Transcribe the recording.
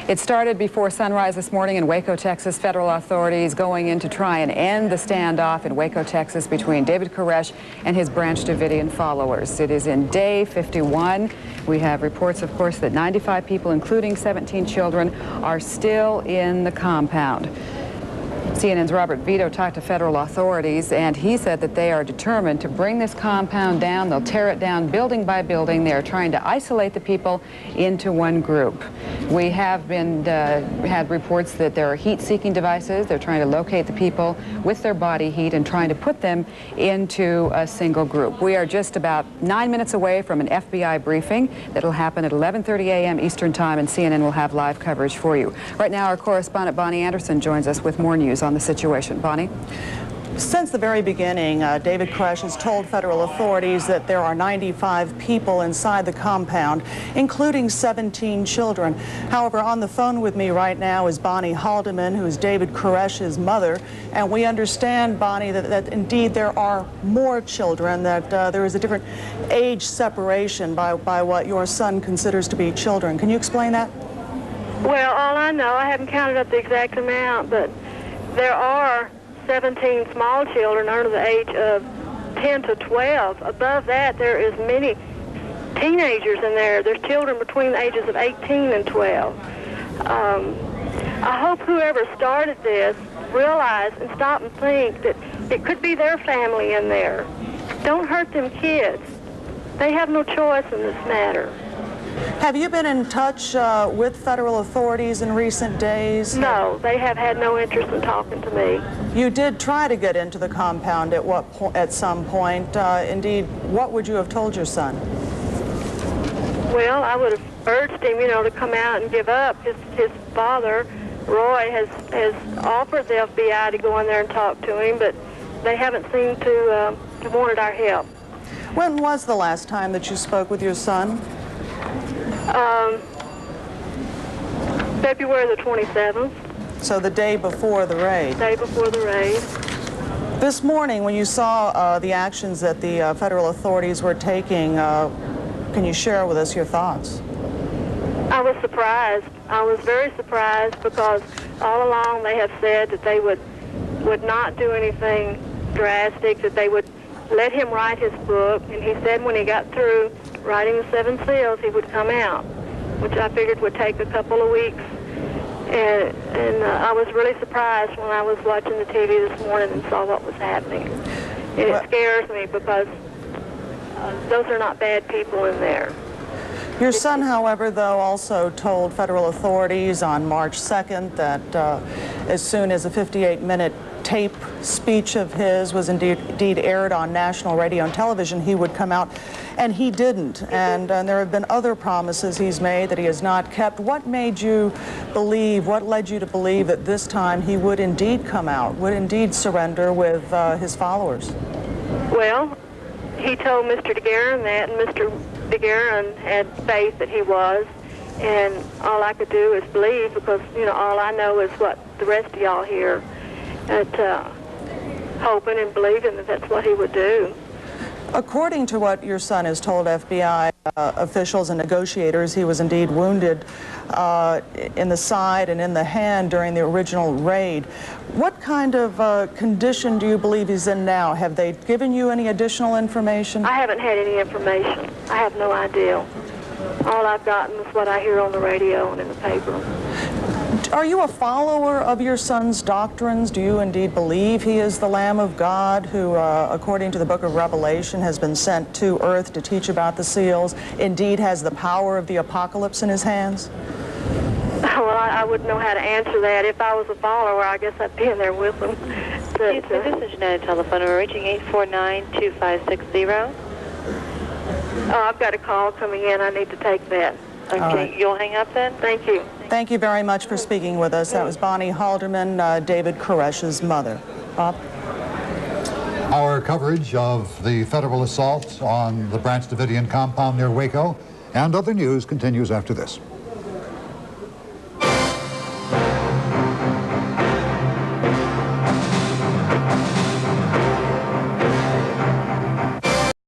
It started before sunrise this morning in Waco, Texas. Federal authorities going in to try and end the standoff in Waco, Texas between David Koresh and his Branch Davidian followers. It is in day 51. We have reports, of course, that 95 people, including 17 children, are still in the compound. CNN's Robert Vito talked to federal authorities, and he said that they are determined to bring this compound down. They'll tear it down building by building. They are trying to isolate the people into one group. We have had reports that there are heat-seeking devices. They're trying to locate the people with their body heat and trying to put them into a single group. We are just about 9 minutes away from an FBI briefing that will happen at 11:30 a.m. Eastern Time, and CNN will have live coverage for you. Right now, our correspondent Bonnie Anderson joins us with more news on the situation. Bonnie? Since the very beginning, David Koresh has told federal authorities that there are 95 people inside the compound, including 17 children. However, on the phone with me right now is Bonnie Haldeman, who is David Koresh's mother, and we understand, Bonnie, that indeed there are more children, that there is a different age separation by what your son considers to be children. Can you explain that? Well, all I know, I haven't counted up the exact amount, but there are 17 small children under the age of 10 to 12. Above that, there is many teenagers in there. There's children between the ages of 18 and 12. I hope whoever started this realized and stop and think that it could be their family in there. Don't hurt them kids. They have no choice in this matter. Have you been in touch with federal authorities in recent days? No, they have had no interest in talking to me. You did try to get into the compound at some point. Indeed, what would you have told your son? Well, I would have urged him, to come out and give up. His father, Roy, has offered the FBI to go in there and talk to him, but they haven't seemed to wanted our help. When was the last time that you spoke with your son? February the 27th. So the day before the raid? The day before the raid. This morning, when you saw the actions that the federal authorities were taking, can you share with us your thoughts? I was surprised. I was very surprised because all along they have said that they would not do anything drastic, that they would let him write his book, and he said when he got through writing the 7 seals, he would come out, which I figured would take a couple of weeks. And I was really surprised when I was watching the TV this morning and saw what was happening. And it scares me because those are not bad people in there. Your son, however, though, also told federal authorities on March 2nd that as soon as a 58-minute tape speech of his was indeed aired on national radio and television, he would come out, and he didn't. And there have been other promises he's made that he has not kept. What made you believe, what led you to believe that this time he would indeed come out, would indeed surrender with his followers? Well, he told Mr. DeGuerin that, and Mr. DeGuerin had faith that he was, and all I could do is believe because, all I know is what the rest of y'all hear. Hoping and believing that that's what he would do. According to what your son has told FBI officials and negotiators, he was indeed wounded in the side and in the hand during the original raid. What kind of condition do you believe he's in now? Have they given you any additional information? I haven't had any information. I have no idea. All I've gotten is what I hear on the radio and in the paper. Are you a follower of your son's doctrines? Do you indeed believe he is the Lamb of God who, according to the book of Revelation, has been sent to earth to teach about the seals, indeed has the power of the apocalypse in his hands? Well, I wouldn't know how to answer that. If I was a follower, I guess I'd be in there with them. This is United Telephone. We're reaching 849-2560. Oh, I've got a call coming in. I need to take that. Okay, right. You'll hang up then? Thank you. Thank you very much for speaking with us. That was Bonnie Haldeman, David Koresh's mother. Bob? Our coverage of the federal assault on the Branch Davidian compound near Waco and other news continues after this.